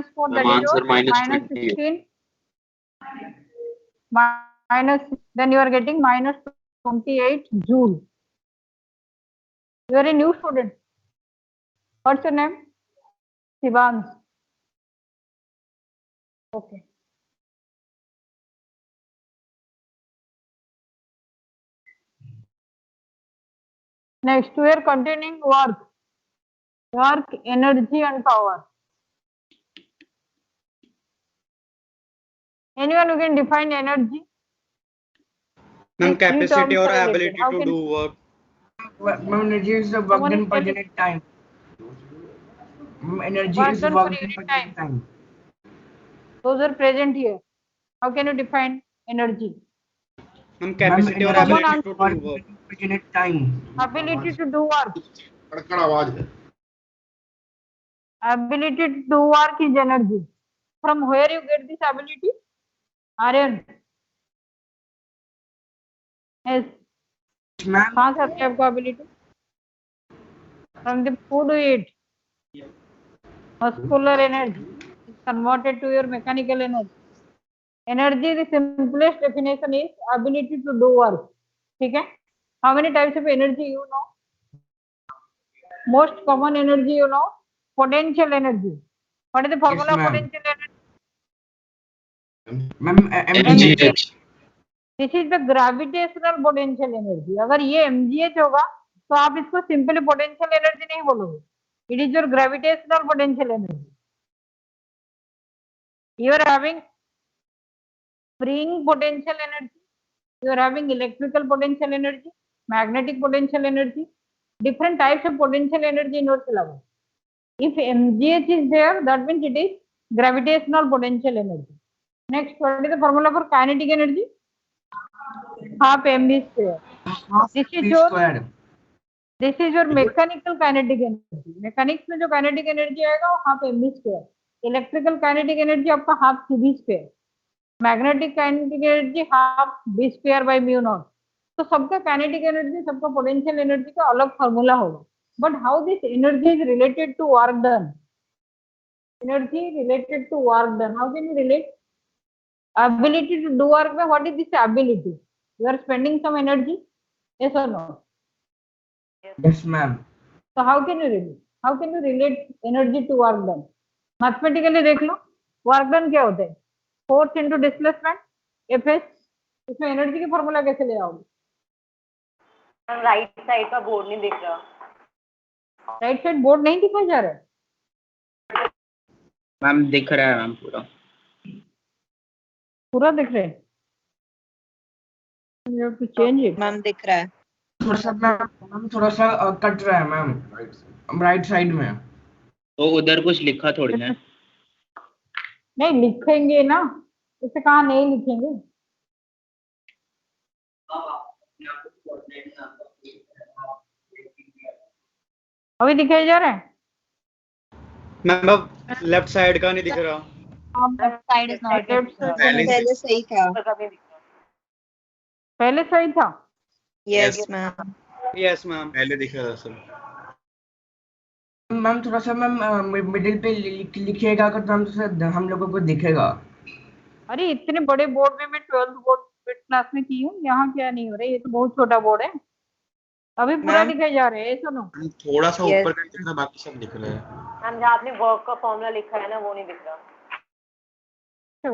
-4, that is your -16, minus, then you are getting -28 joule. You are a new student. What's your name? Shivans. Okay. Next, we are continuing work, energy and power. Anyone who can define energy? Ma'am, capacity or ability to do work. Ma'am, energy is the work done per unit time. Energy is work done per unit time. Those are present here. How can you define energy? Ma'am, capacity or ability to do work. Per unit time. Ability to do work. Ability to do work is energy. From where you get this ability? Aryan. Yes. Ma'am. कहाँ से आती है आपको ability? From the food you eat. Muscular energy is converted to your mechanical energy. Energy, the simplest definition is ability to do work. ठीक है? How many types of energy you know? Most common energy you know? Potential energy. What is the formula of potential energy? MGH. This is the gravitational potential energy. अगर ये MGH होगा तो आप इसको simply potential energy नहीं बोलोगे. It is your gravitational potential energy. You are having spring potential energy. You are having electrical potential energy, magnetic potential energy, different types of potential energy in your syllabus. If MGH is there, that means it is gravitational potential energy. Next, what is the formula for kinetic energy? Half mv square. This is your mechanical kinetic energy. Mechanics में जो kinetic energy आएगा वो half mv square. Electrical kinetic energy आपका half cv square. Magnetic kinetic energy half b square by mu naught. तो सबका kinetic energy, सबका potential energy का अलग formula होगा. But how this energy is related to work done? Energy related to work done. How can you relate? Ability to do work. What is this ability? You are spending some energy. Yes or no? Yes, ma'am. So how can you relate? How can you relate energy to work done? Mathematically देख लो. Work done क्या होता है? Force into displacement. Fs. इसमें energy की formula कैसे ले आओगे? Right side का बोर्ड नहीं दिख रहा. राइट साइड बोर्ड नहीं दिखाई जा रहा है. मैम दिख रहा है मैम पूरा. पूरा दिख रहा है. You have to change it. Ma'am दिख रहा है. थोड़ा सा कट रहा है मैम राइट साइड में. तो उधर कुछ लिखा थोड़ी ना. नहीं लिखेंगे ना. इसे कहाँ नहीं लिखेंगे. अभी दिखाई जा रहा है. मैम अब लेफ्ट साइड का नहीं दिख रहा. Side is not. पहले सही था. पहले सही था. Yes ma'am. यस मैम पहले दिख रहा था सर. मैम थोड़ा सा मैम मिडिल पे लिखिएगा तो हम लोगों को दिखेगा. अरे इतने बड़े बोर्ड में मैं 12th बोर्ड क्लास में की हूँ. यहाँ क्या नहीं हो रहा है. ये तो बहुत छोटा बोर्ड है. अभी पूरा दिखाई जा रहा है. सुनो थोड़ा सा ऊपर करके ना बाकी सब दिख रहा है. हम जहाँ आपने वर्क का फॉर्मूला लिखा है ना वो नहीं दिख रहा.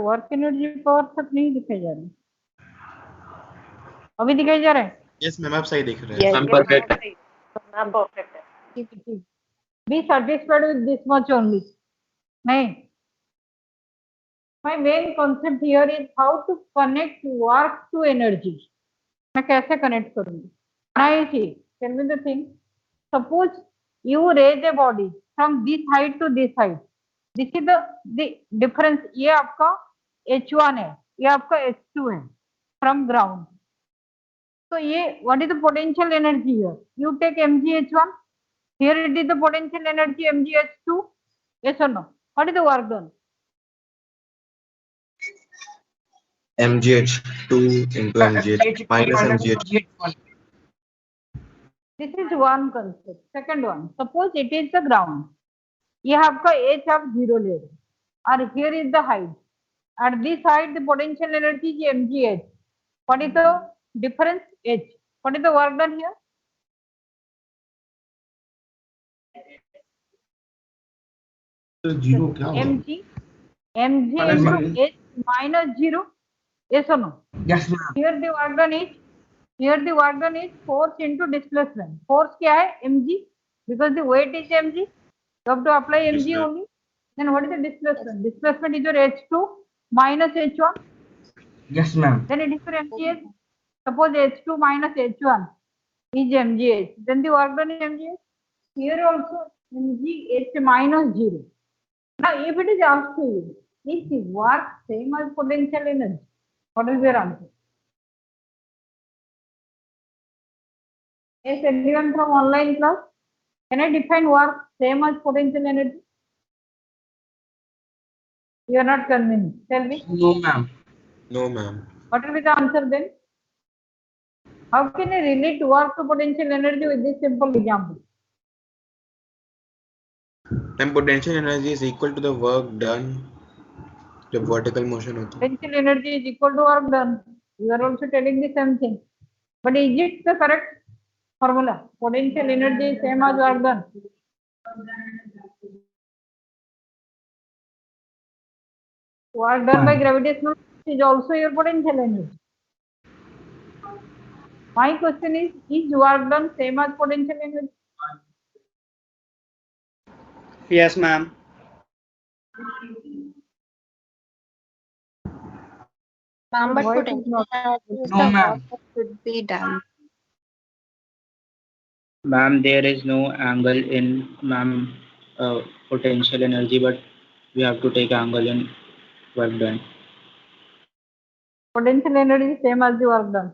वर्क एनर्जी पावर तक नहीं दिखाई जा रहा. अभी दिखाई जा रहा है. यस मैम आप सही दिख रहे हैं. मैम परफेक्ट है. मैम परफेक्ट है. ठीक है ठीक. Be satisfied with this much only. नहीं. My main concept here is how to connect work to energy. मैं कैसे कनेक्ट करूँगी. Now see, tell me the thing. Suppose you raise a body from this height to this height. This is the difference. ये आपका H1 है. ये आपका H2 है. From ground. So ये what is the potential energy here? You take mgh1. Here it is the potential energy mgh2. Yes or no? What is the work done? mgh2 into mgh minus mgh1. This is one concept. Second one, suppose it is the ground. ये आपका H आप 0 ले रहे. or here is the height. At this height, the potential energy is mgh. What is the difference? H. What is the work done here? तो zero क्या होगा? mg into h minus 0. Yes or no? Yes, ma'am. Here the work done is force into displacement. Force क्या है? mg, because the weight is mg. You have to apply mg Yes, ma'am. only. Then what is the displacement? Displacement is your h2 minus h1. Yes, ma'am. Then it is your mgh. Suppose h2 minus h1 is mgh. Then the work done is mgh. Here also mgh minus 0. Now if it is asked to you, is the work same as potential energy? What is your answer? Yes, anyone from online class? Can I define work same as potential energy? You are not convinced. Tell me. No, ma'am. No, ma'am. What will be the answer then? How can I relate work to potential energy with this simple example? And potential energy is equal to the work done. जब vertical motion होता है. Potential energy is equal to work done. You are also telling the same thing. But is it the correct formula? Potential energy is same as work done. Work done by gravitational force is also your potential energy. My question is work done same as potential energy? Yes, ma'am. Ma'am, but Why it is potential not? energy is No, the ma'am. work that should be done. Ma'am, there is no angle in potential energy, but we have to take angle in work done. Potential energy is same as the work done.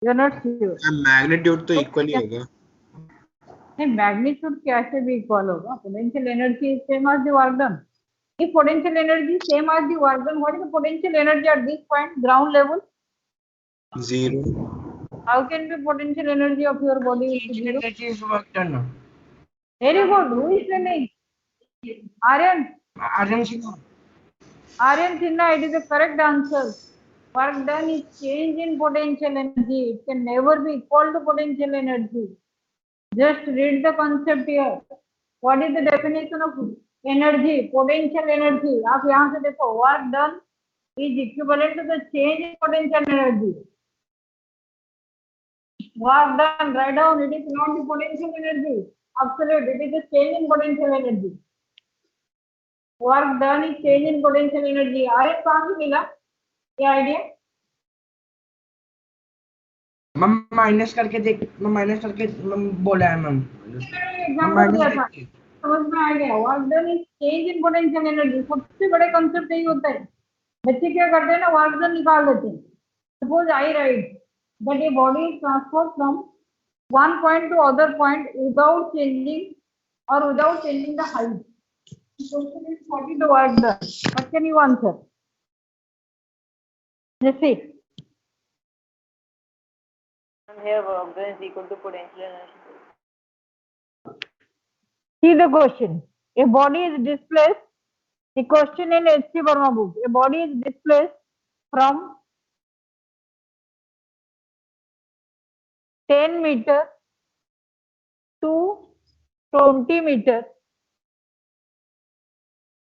You are not sure. Magnitude तो equal ही होगा. नहीं, magnitude कैसे भी equal होगा? Potential energy is same as the work done. If potential energy is same as the work done, what is the potential energy at this point, ground level? Zero. How can the potential energy of your body is Potential zero? energy is work done. Very good. Who is telling? Aryan. Aryan Sinha. Aryan Sinha, it is the correct answer. Work done is change in potential energy. It can never be equal to potential energy. Just read the concept here. What is the definition of energy? Potential energy. आप यहाँ से देखो, work done is equivalent to the change in potential energy. Work done, write down. It is not the potential energy. Absolute. It is the change in potential energy. Work done is change in potential energy. आरे कहाँ से मिला ये idea? Ma'am minus करके देख, मैं minus करके बोला है मैम. एग्जाम्पल दिया था, समझ में आ गया. Work done is change in potential energy. सबसे बड़े कंसेप्ट यही होता है. बच्चे क्या करते हैं ना, वर्क डन निकाल देते हैं. Suppose I write that a body is transfer from one point to other point without changing और without changing the height. What is the work done? What can you answer? Jesse. Here work done is equal to potential energy. See the question. A body is displaced. The question in H.C. Verma book. A body is displaced from 10 meter to 20 meter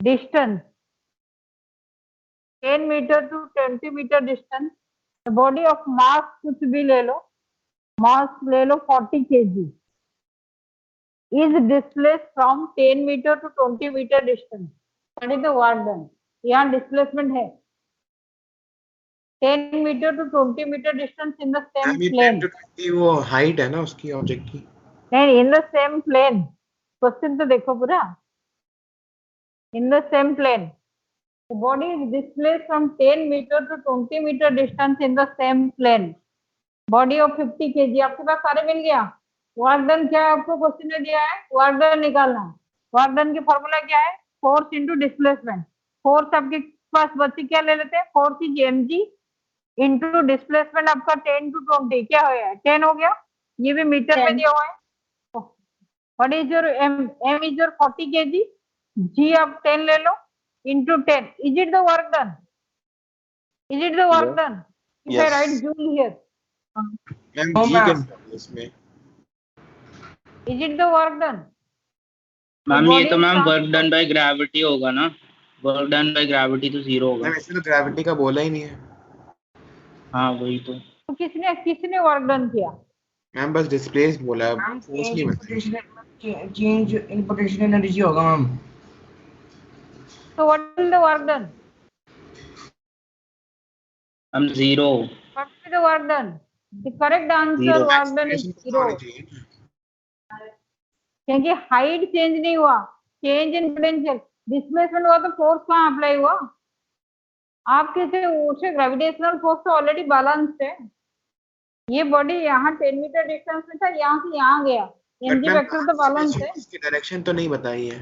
distance. 10 meter to 20 meter distance. A body of mass कुछ भी ले लो. Mass ले लो 40 kg. Is displaced from 10 meter to 20 meter distance. What is the work done? यहाँ displacement है. 10 meter to 20 meter distance in the same plane. 10 to 20 वो height है ना उसकी object की. नहीं, in the same plane. Question तो देखो पूरा. In the same plane. The body is displaced from 10 meter to 20 meter distance in the same plane. Body of 50 kg. आपके पास सारे मिल गया. वर्क डन क्या है? आपको क्वेश्चन में दिया है, वर्क डन निकालना है. वर्क डन की फॉर्मूला क्या है? Force into displacement. फोर्स आपके पास बच्चे क्या ले लेते हैं? Force is mg into displacement आपका 10 to 20 क्या हो गया? 10 हो गया. ये भी मीटर में दिया हुआ है. What is your m? m is your 40 kg, g आप 10 ले लो into 10. Is it the work done? Is it the work done? If I write joule here, ma'am No, जी ma'am. के इसमें is it the work done? Ma'am ये body तो is ma'am work transferred. Done by gravity होगा ना, work done by gravity तो zero होगा। Ma'am इसमें तो ग्रेविटी का बोला ही नहीं है हाँ वही तो। तो किसने वर्क डन किया? मैम, बस डिस्प्लेस बोला है, मैम फोर्स नहीं बताया। चेंज इन पोटेंशियल एनर्जी होगा ma'am. So what will the work done? Ma'am zero. What will the work done? The correct answer Zero. work done is Acceleration तो होनी 0. चाहिए ना। क्योंकि हाइट चेंज नहीं हुआ, चेंज इन पोटेंशियल। डिस्प्लेसमेंट हुआ तो फोर्स कहाँ अप्लाई हुआ? आप कैसे उसे ग्रेविटेशनल फोर्स तो ऑलरेडी बैलेंस्ड है। ये बॉडी यहाँ 10 मीटर डिस्टेंस में था, यहाँ से यहाँ गया, But एमजी मैम, वेक्टर तो बैलेंस है। इसकी डायरेक्शन तो नहीं बताई है।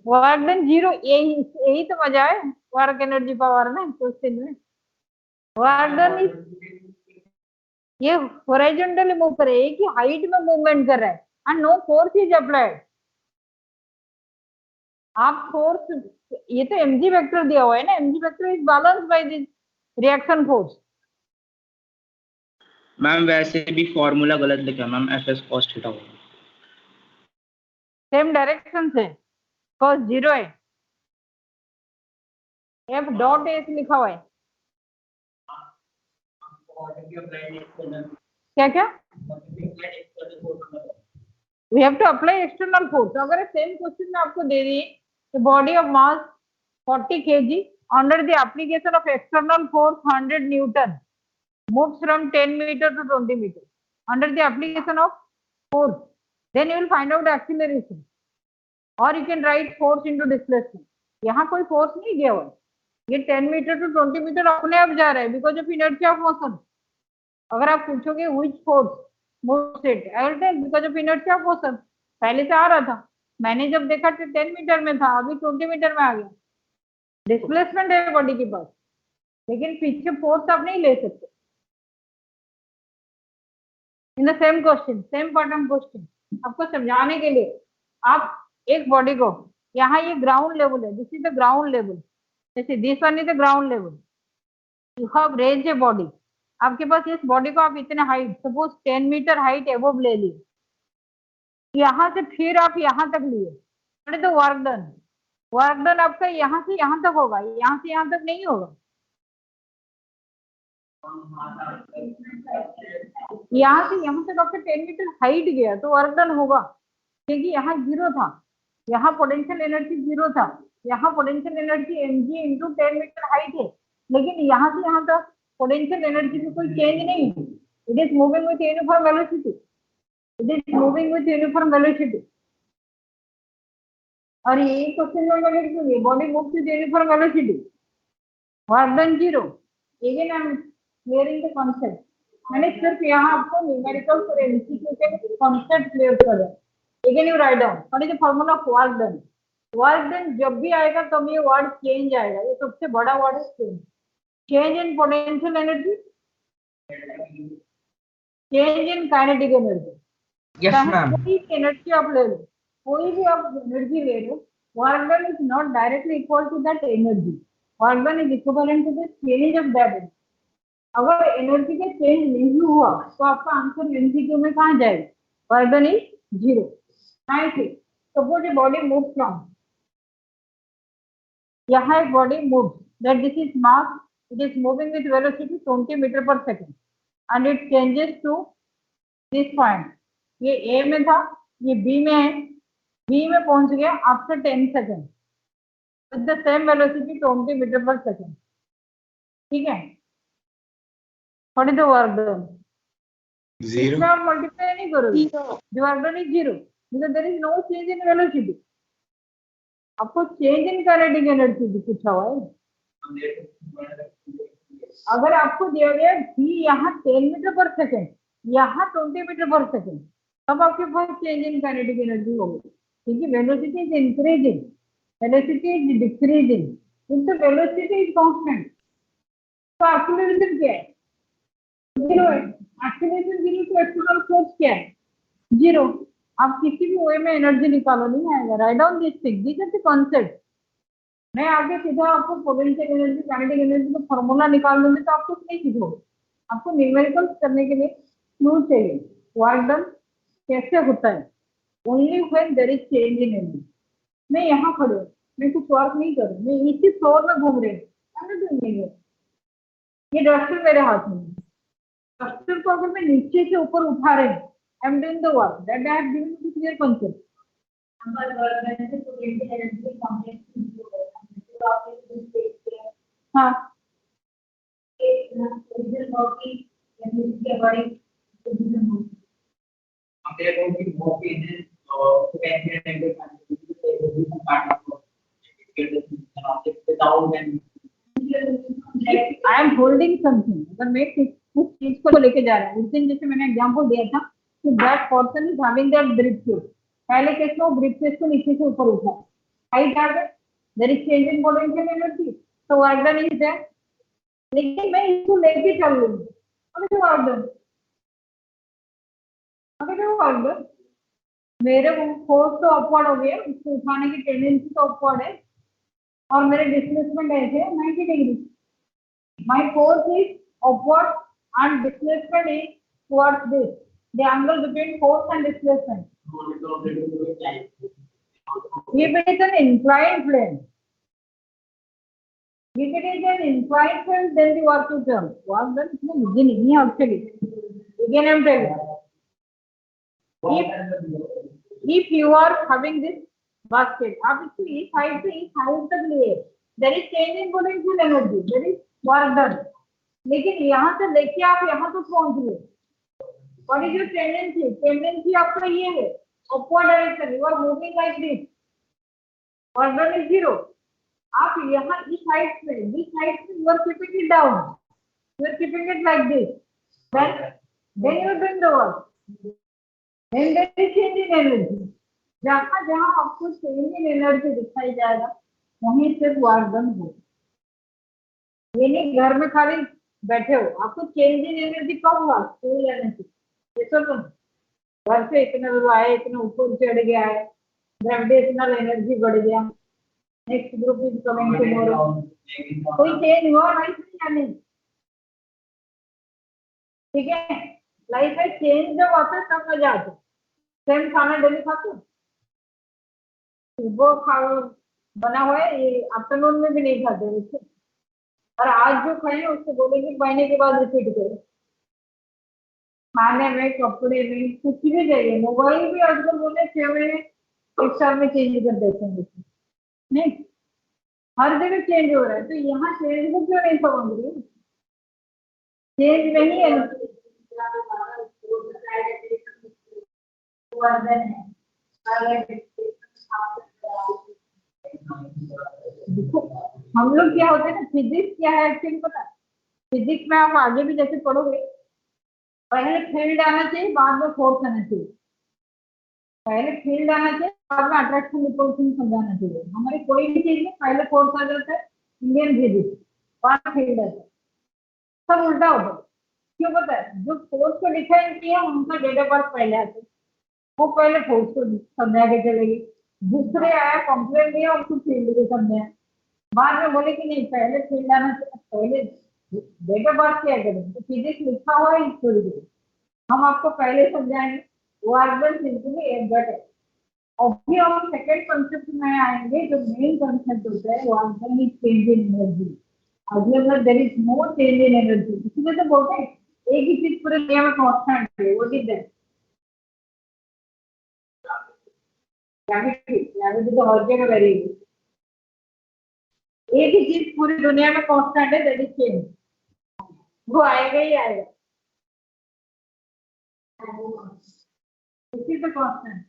वर्क डन 0, यही तो मजा है वर्क एनर्जी पावर में क्वेश्चन में। वर्क डन ये हॉरिजॉन्टली मूव कर रहा है कि हाइट में मूवमेंट कर रहा है and no force is applied. आप फोर्स, ये तो एमजी वेक्टर दिया हुआ है ना, mg vector is balanced by this reaction force. Ma'am वैसे भी फॉर्मूला गलत लिखा ma'am, F S cos theta होगा। सेम डायरेक्शन से cos 0 है, एफ डॉट एस लिखा हुआ है। क्या क्या? We have to apply external force. अगर सेम क्वेश्चन में आपको दे दी तो body of mass 40 kg under the application of external force 100 newton moves from 10 meter to 20 meter under the application of force, then you will find out acceleration or you can write force into displacement. यहाँ कोई force नहीं दिया हुआ, ये 10 metre to 20 metre अपने आप जा रहा है because of energy of motion. अगर आप पूछोगे which force moves it, I will tell because of energy of motion. पहले से आ रहा था, मैंने जब देखा तो 10 मीटर में था, अभी 20 मीटर में आ गया। डिस्प्लेसमेंट है बॉडी के पास, लेकिन पीछे फोर्स आप नहीं ले सकते। In the same question, same pattern question आपको समझाने के लिए, आप एक बॉडी को, यहाँ ये ग्राउंड लेवल है, this is the ground level, जैसे this one is the ground level, you have range a body. आपके पास इस बॉडी को आप इतने height, suppose 10 metre height above ले लिए, यहाँ से फिर आप यहाँ तक लिए, what is the work done? Work done आपका यहाँ से यहाँ तक होगा, यहाँ से यहाँ तक नहीं होगा। यहाँ से यहाँ तक आपका 10 मीटर हाइट गया तो वर्क डन होगा, क्योंकि यहाँ 0 था, यहाँ पोटेंशियल एनर्जी 0 था, यहाँ potential energy mg into 10 metre height है, लेकिन यहाँ से यहाँ तक पोटेंशियल एनर्जी में कोई चेंज नहीं है। It is moving with uniform velocity, it is moving with uniform velocity. और ये क्वेश्चन में मैं लिख दूंगी body moves with uniform velocity, work done 0। Again I am clearing the concept. मैंने सिर्फ यहाँ आपको न्यूमेरिकल्स और एमसीक्यू के कॉन्सेप्ट क्लियर कर दिया। Again you write down what is the formula of work done. Work done जब भी आएगा तब ये वर्ड चेंज आएगा, ये सबसे बड़ा वर्ड है change. Change in potential energy, change in kinetic energy. Yes ma'am. कोई एनर्जी आप ले लो, कोई भी आप एनर्जी ले लो, work done is not directly equal to that energy, work done is equivalent to the change of that energy. अगर एनर्जी का चेंज नहीं हुआ तो आपका आंसर एमसीक्यू में कहाँ जाएगा? Work done is 0। Suppose a body move from, यहाँ एक body move, that this is mass, it is moving with velocity 20 metre पर second and it changes to this point. ये ए में था, ये बी में है, बी में पहुंच गया after 10 second with the same velocity 20 metre पर सेकेंड। ठीक है, what is the work done? 0। इसमें आप मल्टीप्लाई नहीं करोगे, the work done is 0 because there is no change in velocity. आपको चेंज इन काइनेटिक एनर्जी पूछा हुआ है। अगर आपको दिया गया भी यहाँ 10 मीटर पर सेकेंड, यहाँ 20 मीटर पर सेकेंड, तब आपके पास चेंज इन काइनेटिक एनर्जी होगी, क्योंकि velocity is increasing, velocity is decreasing, किंतु वेलोसिटी इज कांस्टेंट। तो एक्सीलरेशन क्या है? 0 है। एक्सीलरेशन 0 तो एक्सटर्नल फोर्स क्या है? जीरो। आप किसी भी वे में एनर्जी निकालो नहीं आएगा। Write down this thing, this is the concept. मैं आगे सीधा आपको पोटेंशियल एनर्जी काइनेटिक एनर्जी का फॉर्मूला निकाल दूंगी तो आप कुछ नहीं सीखोगे। आपको न्यूमेरिकल्स करने के लिए क्लू चाहिए, वर्क डन कैसे होता है। Only when there is change in energy. मैं यहाँ खड़े हूँ, मैं कुछ वर्क नहीं कर रही, मैं इसी फ्लोर में घूम रही हूँ। ये डस्टर मेरे हाथ में है। डस्टर को अगर मैं नीचे से ऊपर उठा रही हूँ, I am doing the work that I have given you clear concept. हाँ आई एम होल्डिंग समथिंग। अगर मैं कुछ चीज को लेके जा रहा हूँ, उस दिन जैसे मैंने एग्जांपल दिया था कि that person is having that briefcase. पहले केस में वो ब्रीफकेस को नीचे से ऊपर उठा, हाइट आ गए, there is change in potential energy, तो वर्क डन इज देयर। लेकिन मैं इसको लेके चल रही हूँ, अभी तो वर्क डन, अभी तो वर्क डन। मेरे फोर्स तो अपवर्ड हो गया, उसको उठाने की टेंडेंसी तो अपवर्ड है, और मेरे डिस्प्लेसमेंट ऐसे 90 degree. My force is upward and displacement is towards this. The angle between force and displacement. If it is an inclined plane, if it is an inclined plane, then the work is done. Work done is not easy actually. Again, I am telling you. If you are having this basket, आप इसको इस height से इस height तक लिए, there is change in potential energy, there is work done. लेकिन यहाँ से लेके आप यहाँ तक पहुंच गए, और ये जो टेंडेंसी आपका ये है upward direction, you are moving like this, work done is zero. आप यहाँ इस हाइट पे you are keeping it down, you are keeping it like this, then you are doing the work, then there is change in energy. जहाँ जहाँ आपको change in energy दिखाई जाएगा वहीं से वर्क डन होगा। ये नहीं घर में खाली बैठे हो, आपको चेंज इन एनर्जी कब हुआ? School energy. देखो तुम घर से इतना दूर आए, इतना ऊपर चढ़ गया है, ग्रेविटेशनल एनर्जी बढ़ गया, next group is coming tomorrow, कोई चेंज हुआ लाइफ में या नहीं? ठीक है, लाइफ में चेंज जब आता है तब मजा आता है। सेम खाना डेली खाते हो, सुबह खाओ बना हुआ है, ये आफ्टरनून में भी नहीं खाते वैसे, और आज जो खाए उसको बोलेंगे महीने के बाद रिपीट करो। खाने में, कपड़े में, कुछ भी चाहिए, मोबाइल भी आजकल बोले 6 महीने 1 साल में चेंज कर देते हैं, नहीं हर जगह चेंज हो रहा है। तो यहाँ चेंज को क्यों नहीं समझ रही? चेंज नहीं है, देखो हम लोग क्या होते हैं ना, फिजिक्स क्या है एक्चुअली पता है? फिजिक्स में आप आगे भी जैसे पढ़ोगे, पहले फील्ड आना चाहिए, बाद में फोर्स आना चाहिए। पहले फील्ड आना चाहिए, बाद में अट्रैक्शन रिपल्शन समझाना चाहिए। हमारे कोई भी चीज में पहले फोर्स आ जाता है, इंडियन फिजिक्स, बाद में फील्ड आता है। सब उल्टा होता है, क्यों पता है? जो फोर्स को डिफाइन किया उनका डेट ऑफ बर्थ पहले आते, वो पहले फोर्स को समझा के चलेगी। दूसरे आया कंप्लेन दिया, उसको फील्ड को समझाया, बाद में बोले कि नहीं पहले फील्ड आना चाहिए, पहले डेट ऑफ बर्थ क्या करें? तो फिजिक्स लिखा हुआ है हिस्टोरिकली, हम आपको पहले समझाएंगे, वो आर्गन सिंपली एक बेटर। अभी हम सेकेंड कंसेप्ट में आएंगे, जो मेन कंसेप्ट होता है वो आर्गन इज चेंज इन एनर्जी। अगर there is no change in energy, इसलिए तो बोलते हैं एक ही चीज पूरे दुनिया में कांस्टेंट है, वो इज दैट ग्रेविटी तो हर जगह वेरिएबल। एक ही चीज पूरी दुनिया में कांस्टेंट है, दैट इज चेंज, वो आएगा ही आएगा, इसी पे कांस्टेंट,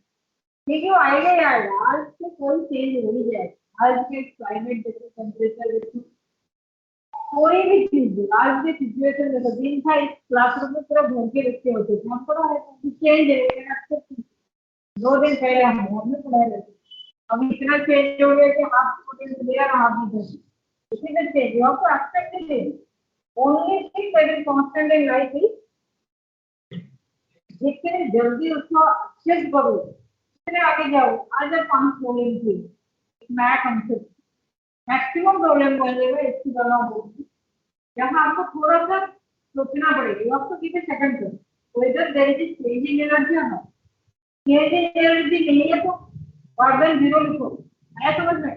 ठीक है, वो आएगा ही आएगा। आज से कोई चेंज हो ही जाएगा, आज के क्लाइमेट देखो, टेम्परेचर देखो, कोई भी चीज, आज के सिचुएशन देखो, दिन था इस क्लासरूम में पूरा भर के बच्चे होते थे, हम पढ़ा रहे चेंज है। 2 दिन पहले हमने पढ़ाया रहते, अब इतना चेंज हो गया कि हाफ स्टूडेंट दिया ना हाफ नहीं, इसी में चेंज हुआ तो एक्सपेक्टेड है। Only thing that is constant in life is जितने जल्दी उसको चेक करो, फिर आगे जाओ। आज 5 प्रॉब्लम थी, नया कंसेप्ट, मैक्सिमम प्रॉब्लम बनेगा इसकी गणना होगी। यहाँ आपको थोड़ा सा सोचना पड़ेगा, आपको कितने सेकंड में whether there is change in energy है ना, चेंज इन एनर्जी नहीं है तो वर्क 0 लिखो, आया समझ में?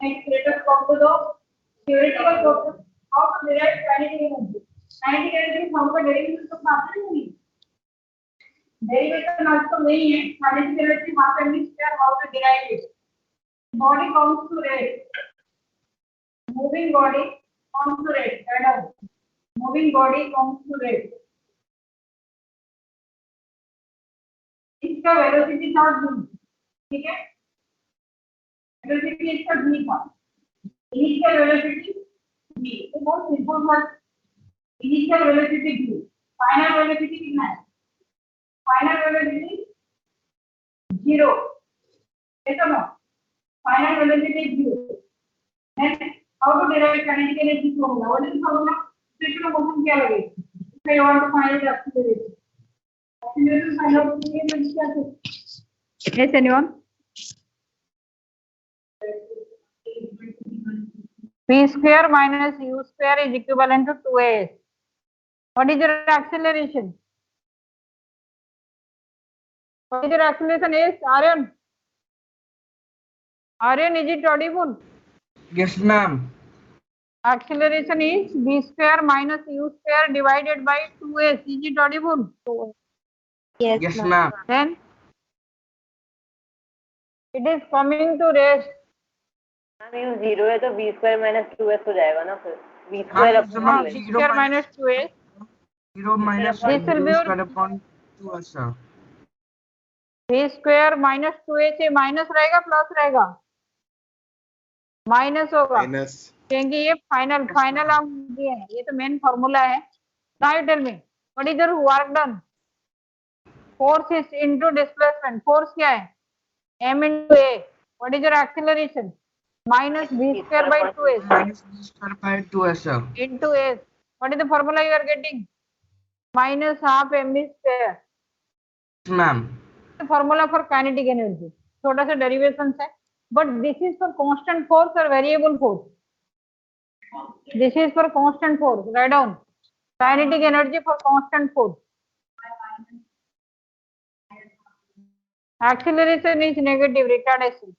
नेक्स्ट लेटर कॉम टू दो theoretical question, how to derive kinetic energy. Kinetic energy form का डेरिवेशन तो आपने नहीं, डेरिवेशन आपको नहीं है। kinetic energy half m square, how to derive it. Body comes to rest, moving body comes to rest, right? Moving body comes to rest. इसका velocity था v, ठीक है, वेलोसिटी इसका v था, इनिशियल वेलोसिटी v, तो बहुत simple था। Initial velocity v, final velocity कितना है? फाइनल वेलोसिटी 0, ऐसा ना, final velocity 0। Next, how to derive kinetic energy formula, what is formula? Friction motion क्या लगेगा? If I want to find the acceleration, acceleration find out करने के लिए क्या है? Yes anyone? p square minus u square is equivalent to 2as. What is your acceleration? What is your acceleration? Is Aryan? Aryan, is it audible? Yes, ma'am. Acceleration is b square minus u square divided by 2s. Is it audible? Yes, Yes, ma'am. ma'am. Then it is coming to rest. Ma'am ये 0 है तो v square minus 2s हो जाएगा ना, फिर v हाँ, square तो upon ma'am b 0 square minus 2s. 0 minus This will be 0 your square upon 2 sir. b square minus 2s से माइनस रहेगा प्लस रहेगा? माइनस होगा, minus क्योंकि ये फाइनल हम दिए हैं, ये तो मेन फार्मूला है। Now tell me what is your work done? Force is into displacement, force क्या है? m into a. What is your acceleration? Minus b square by 2s Minus b square by 2 sir. into s. What is the formula you are getting? Minus half mv square. Ma'am. The formula for kinetic energy. छोटा सा derivation है, but this is for constant force or variable force? This is for constant force. Write down kinetic energy for constant force. Acceleration is negative, retardation.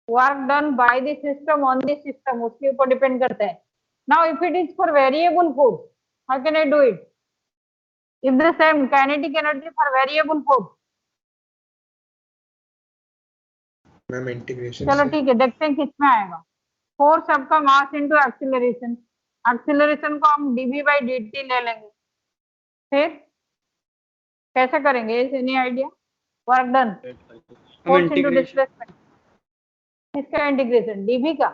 Work done by the system on the system, उसके ऊपर depend करता है। Now if it is for variable force, how can I do it? If the same kinetic energy for variable force, ma'am integration चलो से ठीक है, देखते हैं किसमें आएगा। फोर्स आपका मास इंटू एक्सीलरेशन, एक्सीलरेशन को हम dv by dt ले लेंगे, फिर कैसे करेंगे? Any idea? Work done, force into displacement, इसका इंटीग्रेशन dv का,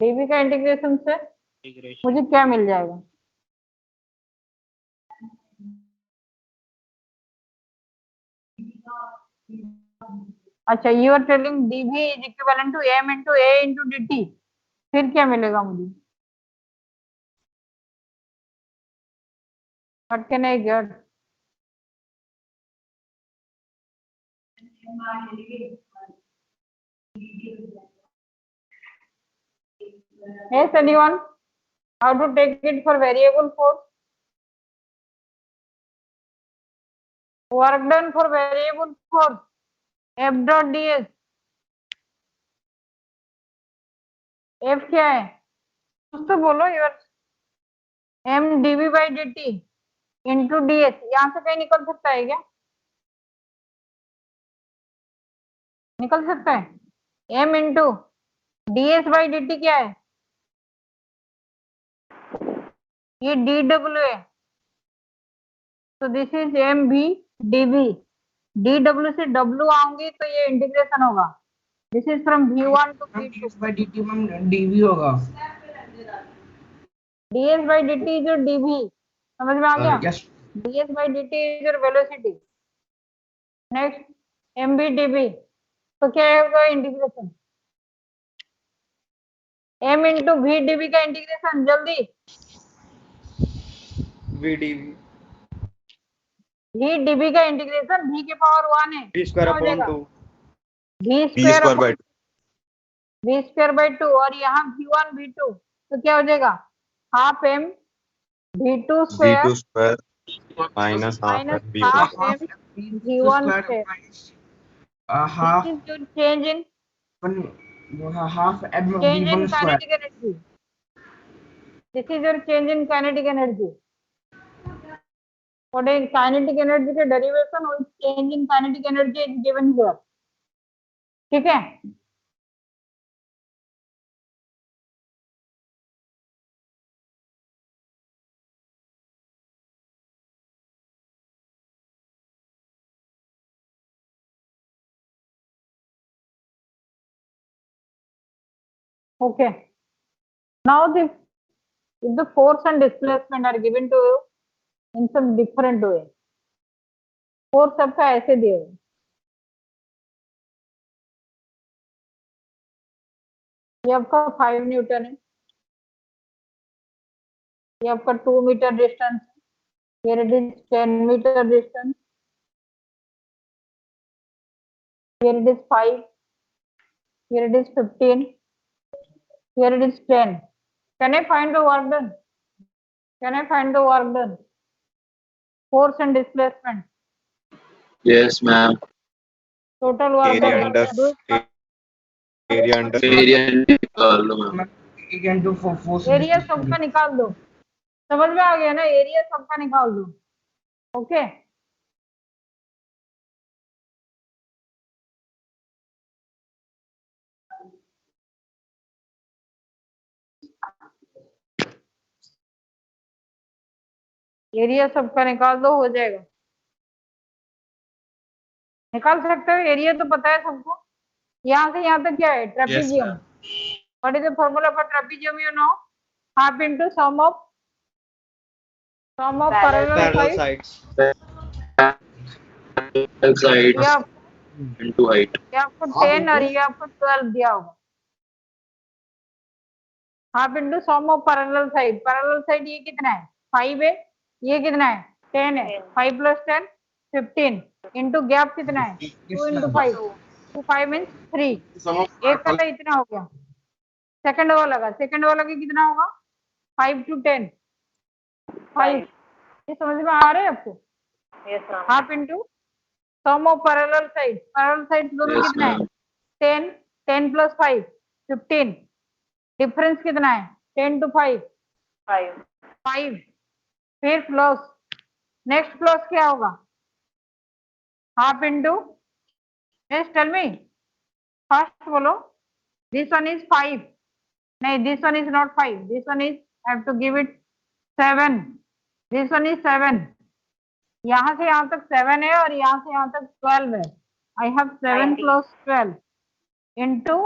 dv का इंटीग्रेशन से मुझे क्या मिल जाएगा? अच्छा, यू आर टेलिंग dv इज equivalent to m into a into dt, फिर क्या मिलेगा मुझे? What can I get? Yes, anyone? How to take it for variable force? Work done for variable force, F dot ds. F क्या है? कुछ तो बोलो यार। m dv by dt into ds, यहाँ से कहीं निकल सकता है क्या? निकल सकता है। m into ds by dt क्या है? ये dw है, तो दिस इज एम भी dv, dw से w आऊंगी तो ये इंटीग्रेशन होगा। This is from v1 to Ma'am, v2। ds by dt ma'am dv होगा। ds by dt is your dv, समझ में आ गया? Yes. ds by dt is your velocity. Next mv dv, तो क्या होगा integration? m into v dv का integration जल्दी, VDV v dv का इंटीग्रेशन v के पावर 1 है, V square क्या हो upon जाएगा 2 v b square square by v square by 2 और यहाँ v1 v2 तो क्या हो जाएगा half m v2 square b2 square minus half minus b1 half half m v2 v1 square square. minus half This is your change in half m change in v1 square. kinetic energy. This is your change in kinetic energy. What is kinetic energy के derivation और change in kinetic energy is given here. ठीक है? Okay. Now if the force and displacement are given to you in some different way. Force सबका ऐसे दिए हुए. ये आपका 5 न्यूटन है, ये आपका 2 मीटर डिस्टेंस है, here it is 10 meter distance, here it is 5, here it is 15, here it is 10. Can I find the work done? Can I find the work done? Force and displacement. Yes, ma'am. Total work area done. under Do it. area under Area निकाल लो ma'am. You can do for force. Area सबका निकाल दो, समझ में आ गया ना, एरिया सबका निकाल दो. ओके एरिया सबका निकाल दो, हो जाएगा. निकाल सकते हो, एरिया तो पता है सबको. यहाँ से यहाँ तक क्या है trapezium. What is the formula for trapezium you know? Half into sum of parallel parallel side sides. Sides या into height. ये आपको 10 और ये आपको 12 दिया होगा. Half into sum of parallel side ये कितना है 5 है, ये कितना है 10 है, 5 प्लस 10 15 इंटू गैप कितना है 2 इंटू 5 2 5 मीन्स 3. एक का तो इतना हो गया. सेकंड वाला का कितना होगा 5 to 10 5. ये समझ में आ रहा है आपको? Yes, ma'am. Half into sum of parallel side दोनों Yes, कितना है ma'am. 10 प्लस 5 15. डिफरेंस कितना है 10 to 5 5. फिर प्लस नेक्स्ट प्लस क्या होगा half into next tell me first बोलो. दिस वन इज 5 नहीं, this one is not 5, this one is have to give it 7. This one is 7. यहाँ से यहाँ तक 7 है और यहाँ से यहाँ तक 12 है. I have 7 plus 12 into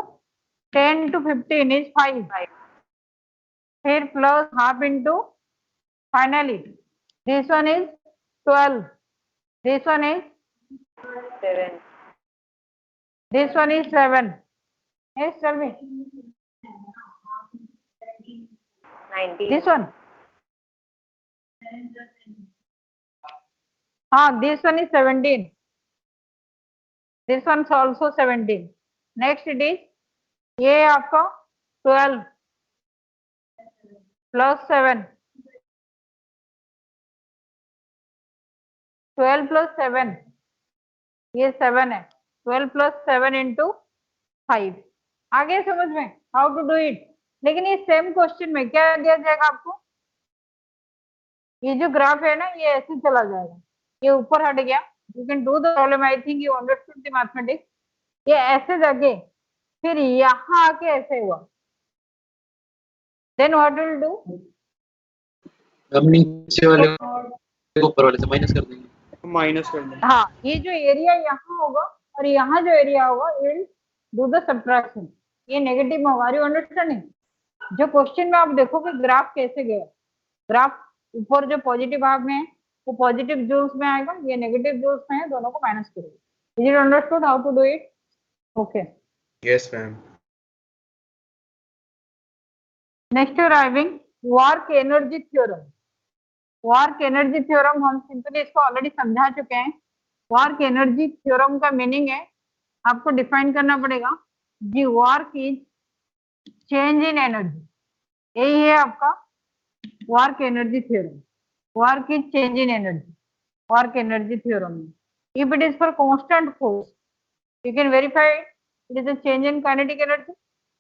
10 to 15 is 5. फिर plus half into finally this one is 12, this one is 7. This one is 7. Yes, tell me. 19. This one. This one is 17. This one is also 17. Next it is ये आपका 12 plus 7 12 plus 7 ये 7 है. 12 plus 7 into 5. आगे समझ में how to do it. लेकिन ये same question में क्या दिया जाएगा आपको, ये जो ग्राफ है ना ये ऐसे चला जाएगा, ये ऊपर हट गया. You can do the problem, I think you understood the mathematics. ये ऐसे जाके फिर यहाँ आके ऐसे हुआ, देन व्हाट विल डू हम नीचे वाले को ऊपर वाले से माइनस कर देंगे. माइनस कर दें. हाँ ये जो एरिया यहाँ होगा और यहाँ जो एरिया होगा विल डू द सब्ट्रैक्शन, ये नेगेटिव में होगा. Are you understanding? जो क्वेश्चन में आप देखोगे ग्राफ कैसे गया, ग्राफ ऊपर जो पॉजिटिव हाफ में है वो पॉजिटिव जूल्स में आएगा, ये नेगेटिव जूल्स में है, दोनों को माइनस करेगा. Is it understood how to do it? Okay yes ma'am next arriving work energy theorem. Work energy theorem हम सिंपली इसको ऑलरेडी समझा चुके हैं। वर्क एनर्जी थ्योरम का मीनिंग है, आपको डिफाइन करना पड़ेगा, जी work is change in energy, यही है आपका work energy theorem. Work is change in energy, work energy theorem. If it is for constant force, you can verify it is a change in kinetic energy,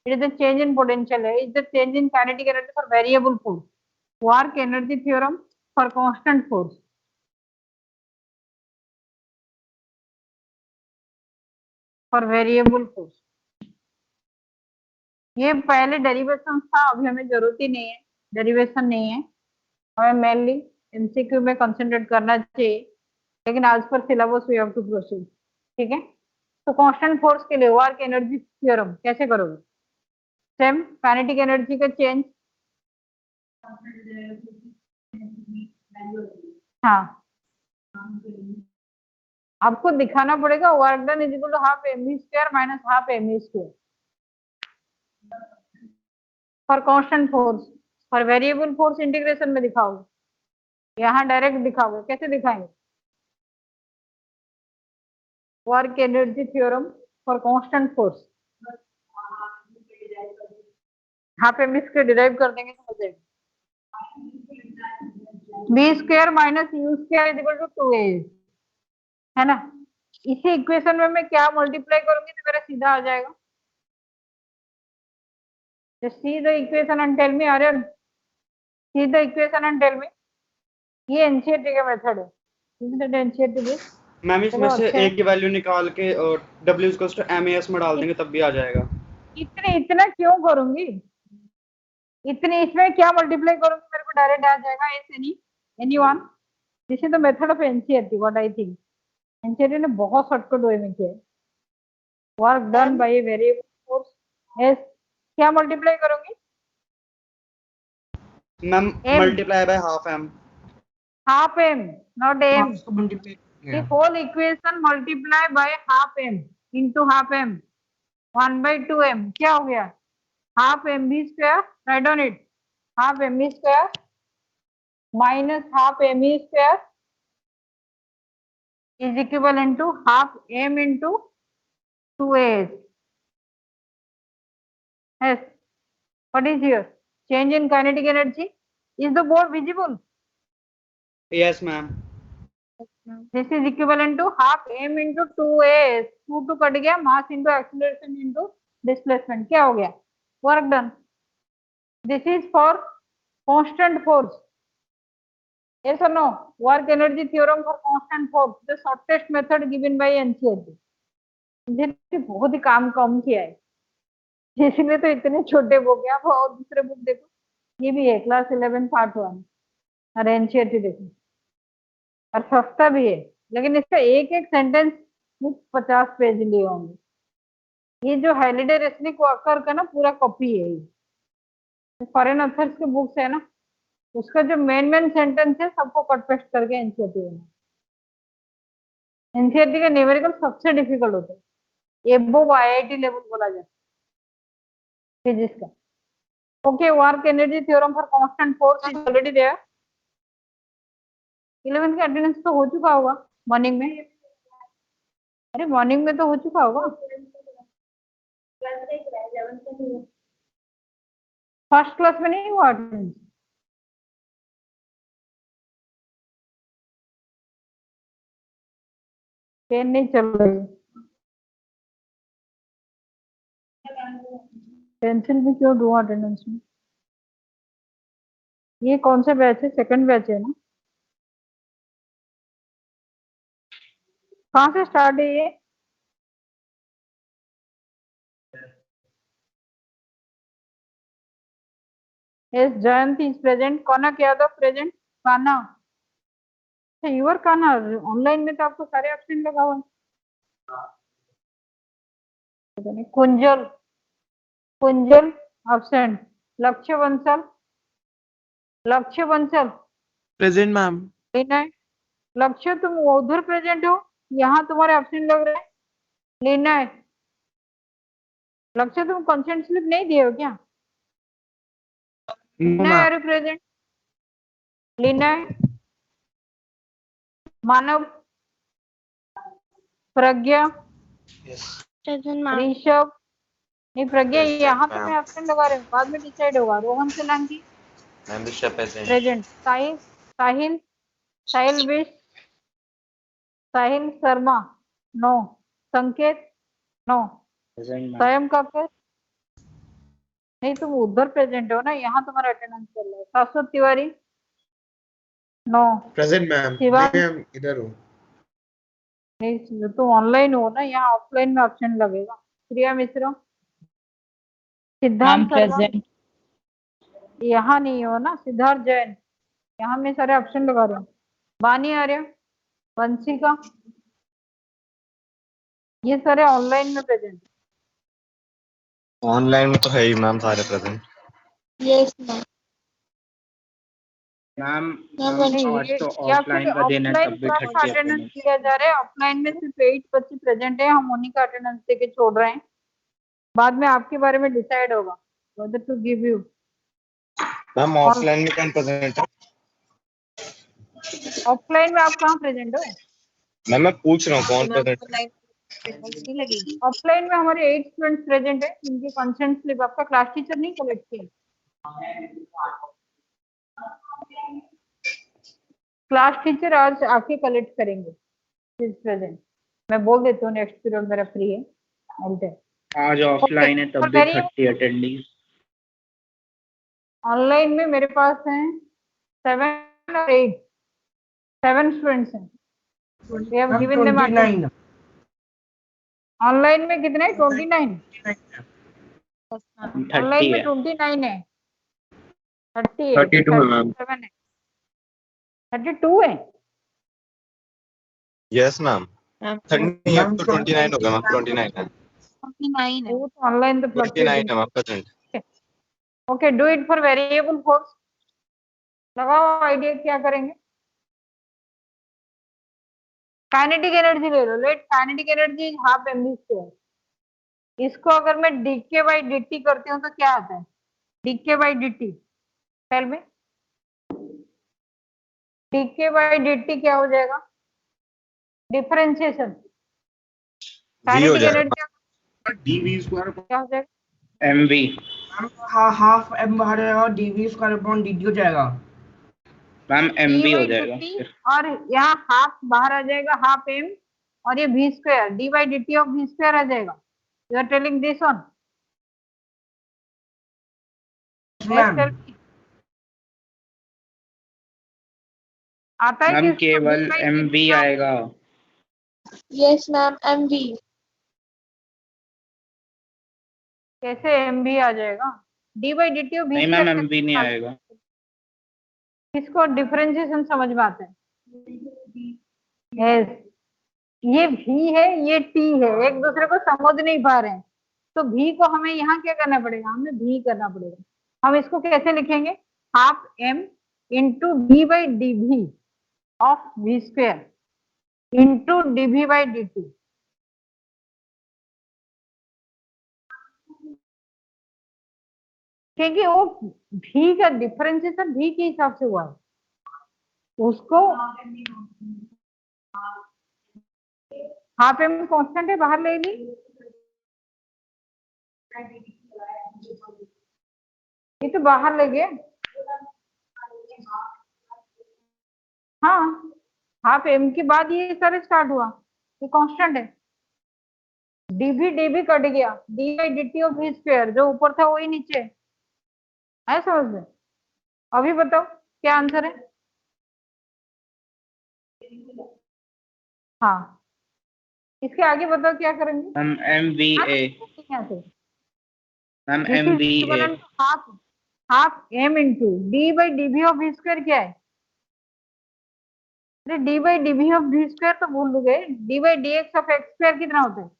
it is a change in potential, it is the change in kinetic energy for variable force. Work energy theorem for constant force, for variable force. ये पहले derivation था, अभी हमें जरूरत ही नहीं है, derivation नहीं है, हमें मेनली एमसीक्यू में कंसंट्रेट करना चाहिए, लेकिन आज पर syllabus we have to proceed. ठीक है, तो कांस्टेंट फोर्स के लिए वर्क एनर्जी थ्योरम कैसे करोगे? सेम काइनेटिक एनर्जी का चेंज, हाँ आपको दिखाना पड़ेगा work done is equal to half m square minus half m square for constant force. For variable force integration में दिखाओगे, यहाँ डायरेक्ट दिखाओगे, कैसे दिखाएंगे? Work energy theorem for constant force, half m square derive कर देंगे तो हो जाएगा b square minus u square is equal to 2a, है ना। इसी इक्वेशन में मैं क्या मल्टीप्लाई करूंगी तो मेरा सीधा आ जाएगा। Just see the equation and tell me, Aryan. See the equation and tell me. ये एनसीईआरटी का मेथड है, isn't it NCERT base? Ma'am इसमें चलो से अच्छा है। एक की वैल्यू निकाल के और W में डाल देंगे तब भी आ जाएगा। इतना क्यों करूंगी? इतने इसमें क्या मल्टीप्लाई करूंगी, मेरे को डायरेक्ट आ जाएगा। Anyone, this is the method of NCERT what I think. NCERT ने बहुत शॉर्टकट वे में किया है। Work done by a variable force S, क्या मल्टीप्लाई करूंगी? Ma'am M. Multiply by half m. Half m not m. उसको multiply किया। This whole equation multiply by half m into half m 1/2m, क्या हो गया? Half m b square, right on it, half m b square minus half m e square is equivalent to half m into 2a. Yes, what is here? Change in kinetic energy. Is the board visible? Yes ma'am. This is equivalent to half m into 2a. 2 cut गया, mass into acceleration into displacement, क्या हो गया? Work done. This is for constant force. Yes or no? Work energy theorem for constant force, the shortest method given by NCERT. मुझे बहुत ही काम कम किया है, इसलिए तो इतने छोटे बुक है। आप और दूसरे बुक देखो, ये भी है क्लास 11 पार्ट 1 और एनसीईआरटी देखो, और सस्ता भी है, लेकिन इसका एक एक सेंटेंस 50 पेज लिए होंगे। ये जो हॉलिडे रेसनिक वॉकर का ना पूरा कॉपी है, ये फॉरेन ऑथर्स के बुक्स है ना, उसका जो मेन सेंटेंस है सबको कट पेस्ट करके एनसीईआरटी में। एनसीईआरटी का न्यूमेरिकल सबसे डिफिकल्ट होता है, एबोव आईआईटी लेवल बोला जाता है फिजिक्स का। Okay, work energy theorem for constant force is already there. 11 का अटेंडेंस तो हो चुका होगा मॉर्निंग में। अरे मॉर्निंग में तो हो चुका होगा, फर्स्ट क्लास में नहीं हुआ अटेंडेंस। पेन नहीं चल रही, पेंसिल भी क्यों दूँ अटेंडेंस में? ये कौन सा बैच है? सेकंड बैच है ना? कहाँ से स्टार्ट है ये? Yes, Jayanti is present. Kanak Yadav present. काना, यूर काना ऑनलाइन में तो आपको सारे ऑप्शन लगा हुआ है। कुंजल, कुंजल absent. लक्ष्य बंसल, लक्ष्य बंसल प्रेजेंट मैम। लीना, लक्ष्य तुम उधर प्रेजेंट हो, यहाँ तुम्हारे ऑप्शन लग रहे हैं। लीना है, लक्ष्य तुम कंसेंट स्लिप नहीं दिए हो क्या? No, Lina, ma'am. are you present? Lina, Manav, Pragya, Present, ma'am. Rishabh, नहीं प्रज्ञा Present, यहाँ पे ma'am. मैं ऑप्शन लगा रही हूँ, बाद में डिसाइड होगा। Rohan Solanki ma'am Rishabh present. Present, Sahil Sahil Sahil विश, साहिल शर्मा नो, संकेत नो, स्वयं काकर नहीं, तुम उधर प्रेजेंट हो ना, यहाँ तुम्हारा अटेंडेंस चल रहा है। शाश्वत Tiwari no, Present, ma'am. Shivansh नहीं, मैम इधर हूँ. नहीं, तुम ऑनलाइन हो ना, यहाँ ऑफलाइन में ऑप्शन लगेगा। प्रिया मिश्रा, सिद्धांत शर्मा यहाँ नहीं हो ना, सिद्धार्थ जैन यहाँ मैं सारे ऑप्शन लगा रहा हूँ। वानी आर्य, वंशिका, ये सारे ऑनलाइन में प्रेजेंट। ऑनलाइन में तो है ही मैम सारे प्रेजेंट. Yes, ma'am. मैम नहीं आज तो या फिर ऑफलाइन का दिन है, ऑफलाइन तब भी का 30 अटेंडेंस अटेंडेंस. दिया जा रहा है। ऑफलाइन में सिर्फ 8 बच्चे प्रेजेंट है, हम उन्हीं का अटेंडेंस देके छोड़ रहे हैं। बाद में आपके बारे में डिसाइड होगा whether to give you। Ma'am offline में कौन प्रेजेंट है? ऑफलाइन में आप कहाँ प्रेजेंट हो? मैम मैं पूछ रहा हूँ कौन प्रेजेंट है? ऑफलाइन में हमारे 8 स्टूडेंट्स प्रेजेंट है, जिनकी कंसेंट स्लिप आपका क्लास टीचर नहीं कलेक्ट किया। क्लास टीचर आज आके कलेक्ट करेंगे प्रेजेंट। मैं बोल देती हूँ नेक्स्ट पीरियड मेरा फ्री है। आज ऑफलाइन है, तब भी 30 अटेंडेंस. ऑनलाइन में मेरे पास हैं 7 और 8, 7 स्टूडेंट्स हैं। We have ma'am given them 29. Online में कितने? 29। ऑनलाइन 30 में है. 29 है, 30 है, 32 है मैम. 37 है, 32 है। Yes ma'am. 30 अब तो 29 हो गया मैम. 29 है. 29 है. वो तो ऑनलाइन तो 29 है ma'am present. Okay, do it for variable force. लगाओ आइडिया क्या करेंगे। काइनेटिक एनर्जी ले लो। Let kinetic energy is half mv square. इसको अगर मैं dk बाई dt करती हूँ तो क्या आता है? dk by dt, tell me. dk by dt क्या हो जाएगा? Differentiation. Kinetic energy dv square क्या हो जाएगा? mv. हाफ m बाहर जाएगा, dv स्क्वायर अपॉन dt हो जाएगा. मैम mv हो जाएगा. और यहाँ हाफ बाहर आ जाएगा, हाफ m, और ये v square, d by dt of v square आ जाएगा। You are telling this one. Ma'am आता है मैम किसको? केवल d by mv dt of- आएगा. Yes, ma'am. MV. कैसे mv आ जाएगा? d by dt of v नहीं मैम स्क्वायर mv नहीं आएगा. किसको डिफरेंशिएशन समझ में आता है? यस, ये v है, ये t है, एक दूसरे को समझ नहीं पा रहे हैं, तो v को हमें यहाँ क्या करना पड़ेगा? हमें v करना पड़ेगा। हम इसको कैसे लिखेंगे? Half m into d by dv of v square into dv by dt। क्योंकि वो v का डिफरेंशिएशन v के हिसाब से हुआ है, उसको हाफ एम कांस्टेंट है, बाहर ले ली। ये तो बाहर ले गए। हाँ, हाफ एम के बाद ये सारे स्टार्ट हुआ, ये कांस्टेंट है। डीवी डीवी कट गया, d by d t of v square, जो ऊपर था वही नीचे है, समझ में? अभी बताओ क्या आंसर है? हाँ, इसके आगे बताओ क्या करेंगे? Ma'am mva. Ma'am mva. Half m into d by dv of v square क्या है? अरे d by dv of v square तो भूल गए। D by d x of x square कितना होता है?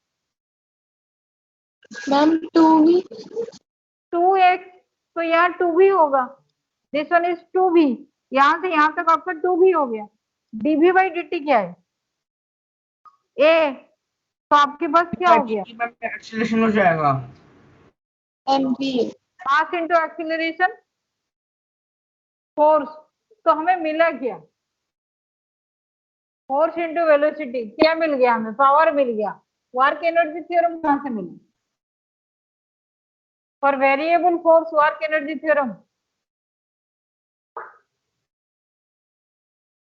Ma'am, 2V. 2x, तो यहाँ 2v होगा। दिस वन इज 2v, यहाँ से यहाँ तक आपका 2v हो गया। dv बाई dt क्या है? a, तो आपके पास क्या हो गया? एक्सीलरेशन हो जाएगा. MV. मास इंटू एक्सीलरेशन, फोर्स, तो हमें मिला क्या? फोर्स इंटू वेलोसिटी, क्या मिल गया हमें? पावर मिल गया। वर्क एनर्जी थ्योरम कहाँ से मिली? For variable force work energy theorem,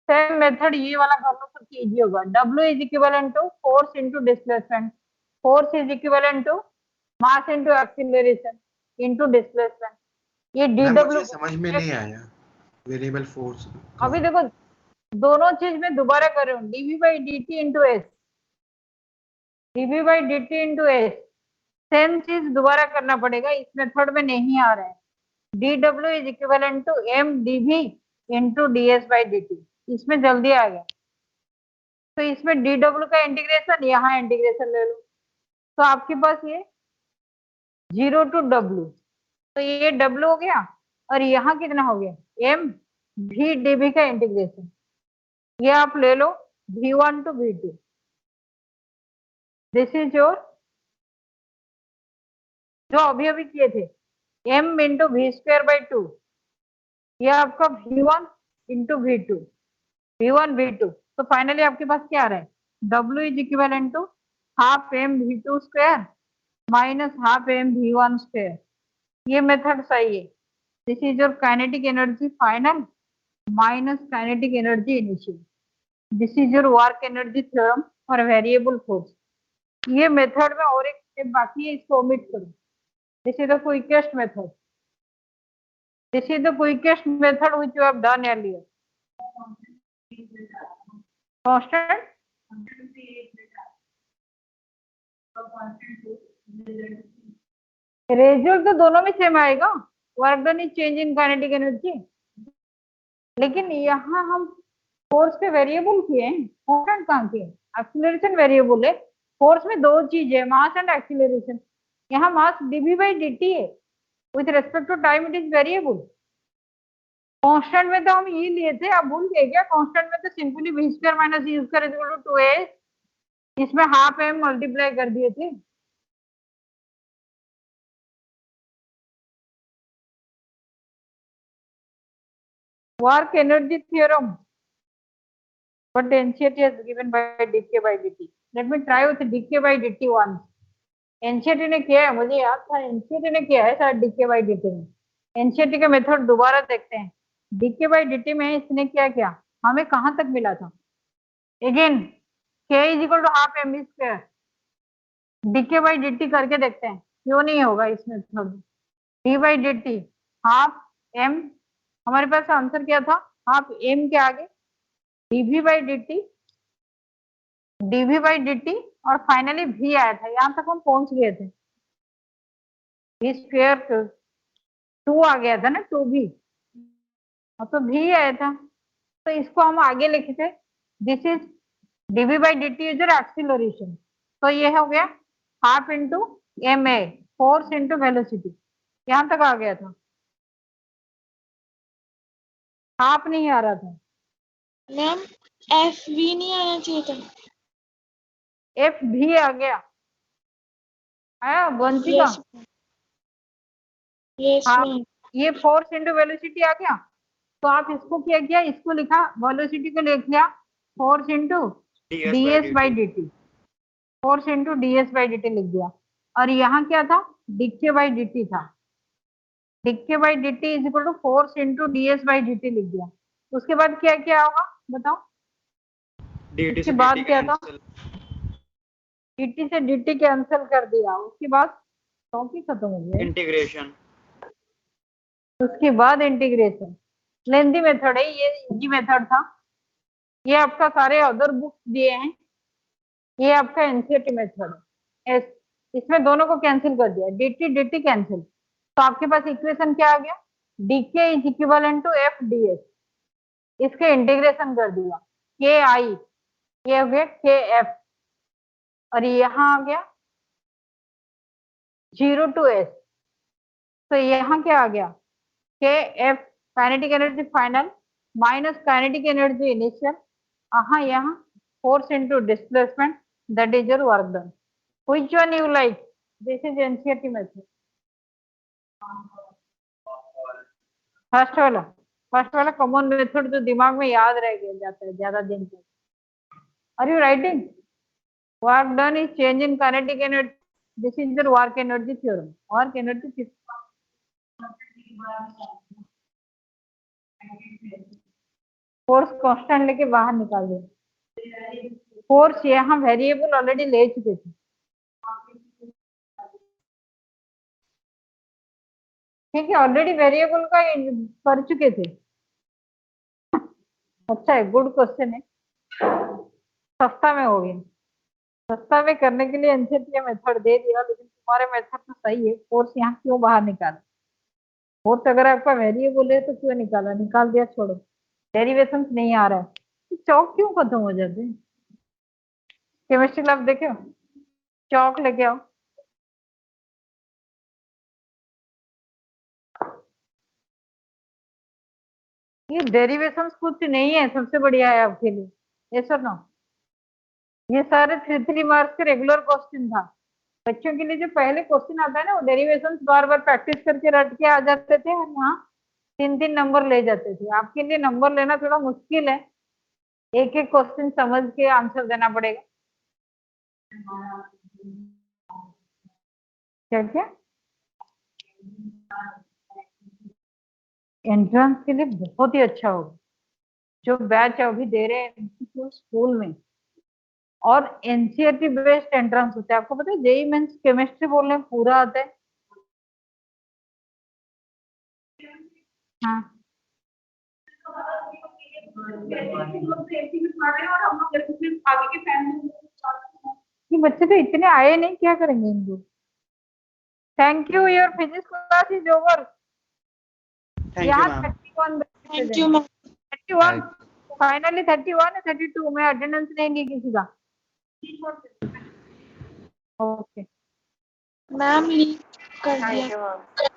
same method ये वाला कर लो तो इजी होगा। W is equivalent to force into displacement, force is equivalent to mass into acceleration into displacement. ये मैम DW मुझे समझ में नहीं आया वेरिएबल फोर्स। अभी देखो दोनों चीज में दोबारा कर रही हूँ। dv by dt into S, dv by dt into S, same चीज दोबारा करना पड़ेगा, इस मेथड में नहीं आ रहा है। dw is equivalent to m dv into ds by dt, इसमें जल्दी आ गया। तो इसमें dw का इंटीग्रेशन, यहाँ इंटीग्रेशन ले लो, तो आपके पास ये 0 टू w, तो ये w हो गया और यहाँ कितना हो गया m v dv का इंटीग्रेशन, ये आप ले लो v1 to v2। This is your, जो अभी अभी किए थे, m into V square by 2, ये आपका v1 into v2, v1 v2। तो फाइनली आपके पास क्या आ रहा है? w is equivalent to half m v2 square minus half m v1 square. ये मेथड सही है। This is your kinetic energy final minus kinetic energy initial. This is your work energy theorem for variable force. ये method में और एक step बाकी है, इसको ओमिट करो। This is the quickest method, this is the quickest method which you have done earlier. Constant result तो दोनों में सेम आएगा, work done is change in kinetic energy, लेकिन यहाँ हम फोर्स के वेरिएबल किए हैं, कांस्टेंट कहाँ किए? एक्सीलरेशन वेरिएबल है। फोर्स में दो चीज है, मास एंड एक्सीलरेशन। यहाँ मास dv बाई dt है, with respect to time it is variable. Constant में तो हम ये लिए थे, आप भूल गए क्या? कांस्टेंट में तो simply v square minus u square is equal to 2a, इसमें हाफ m मल्टीप्लाई कर दिए थे। Work energy theorem, but the NCERT is given by dk by dt. Let me try with dk by dt once. NCERT ने किया है, मुझे याद था NCERT ने किया है शायद dk by dt में। NCERT का मेथड दोबारा देखते हैं। dk by dt में इसने क्या किया, हमें कहाँ तक मिला था? Again k is equal to half m square, dk by dt करके देखते हैं क्यों नहीं होगा इस मेथड में। d by dt half m, हमारे पास आंसर क्या था? हाफ m के आगे dv बाई dt और फाइनली v आया था, यहाँ तक हम पहुंच गए थे। v स्क्वायर 2 आ गया था ना, 2v, तो v आया था, तो इसको हम आगे लिखे थे। This is dv by dt is your acceleration, तो ये हो गया half into ma, force into velocity, यहाँ तक आ गया था। हाफ नहीं आ रहा था मैम, FV नहीं आना चाहिए था। एफ भी आ गया, आया वंशिका? यस यस हाँ, मैम। ये फोर्स इंटू वेलोसिटी आ गया, तो आप इसको क्या किया, इसको लिखा, वेलोसिटी को लिख लिया force into ds by dt, force into ds by dt लिख दिया। और यहाँ क्या था? dk बाई dt था, dk by dt is equal to force into ds by dt लिख दिया। उसके बाद क्या क्या होगा बताओ? उसके बाद क्या था? dt से dt कैंसिल कर दिया, उसके बाद टॉपिक खत्म हो गया, इंटीग्रेशन। उसके बाद इंटीग्रेशन। लेंथी मेथड है ये, इजी मेथड था। ये आपका सारे अदर बुक्स दिए हैं, ये आपका एनसीईआरटी मेथड है। इसमें दोनों को कैंसिल कर दिया, dt dt कैंसिल, तो आपके पास इक्वेशन क्या आ गया? dk is equivalent to f ds, इसके इंटीग्रेशन कर दिया, k i, ये हो गया k f, और यहाँ आ गया 0 टू s, तो यहाँ क्या आ गया? k f kinetic energy final minus kinetic energy initial, यहाँ force into displacement, that is your work done. Which one you like? This is NCERT method, first वाला। फर्स्ट वाला कॉमन मेथड तो दिमाग में याद रह गया जाता है ज्यादा दिन तक. Are you writing? Work done is change in kinetic energy. This is the work energy theorem. Work energy force constant लेके बाहर निकाल दे. फोर्स यहाँ वेरिएबल ऑलरेडी ले चुके थे. ठीक है, ऑलरेडी वेरिएबल का कर चुके थे. अच्छा है, गुड क्वेश्चन है. सस्ता में हो गया. सस्ता में करने के लिए एनसीटी मेथड दे दिया, लेकिन तुम्हारे मेथड तो सही है. फोर्स यहाँ क्यों बाहर निकाला? फोर्स अगर आपका वेरिएबल है तो क्यों निकाला? निकाल दिया, छोड़ो. डेरिवेशन नहीं आ रहा है. चौक क्यों खत्म हो जाते हैं? केमिस्ट्री लैब देखे, चौक लेके आओ. ये डेरिवेशंस कुछ नहीं है, सबसे बढ़िया है आपके लिए. ये सर नो, ये सारे 3 मार्क्स के रेगुलर क्वेश्चन था. बच्चों के लिए जो पहले क्वेश्चन आता है ना, वो डेरिवेशंस बार बार प्रैक्टिस करके रट के आ जाते थे और यहाँ 3 नंबर ले जाते थे. आपके लिए नंबर लेना थोड़ा मुश्किल है. एक एक क्वेश्चन समझ के आंसर देना पड़ेगा. क्या क्या एंट्रेंस के लिए बहुत ही अच्छा होगा. जो बैच अभी दे रहे हैं स्कूल में, और एनसीईआरटी बेस्ड एंट्रेंस होता है. आपको पता है जेईई मेंस केमिस्ट्री बोलने में पूरा आता है. हाँ, ये बच्चे तो इतने आए नहीं, क्या करेंगे इनको? Thank you, your physics class is over. Thank you, यहाँ ma'am. 31 thank you ma'am. 31 finally 31 है. 32 में अटेंडेंस लेंगे किसी का? ओके. मैम लीव कर दिया. Thank you, ma'am.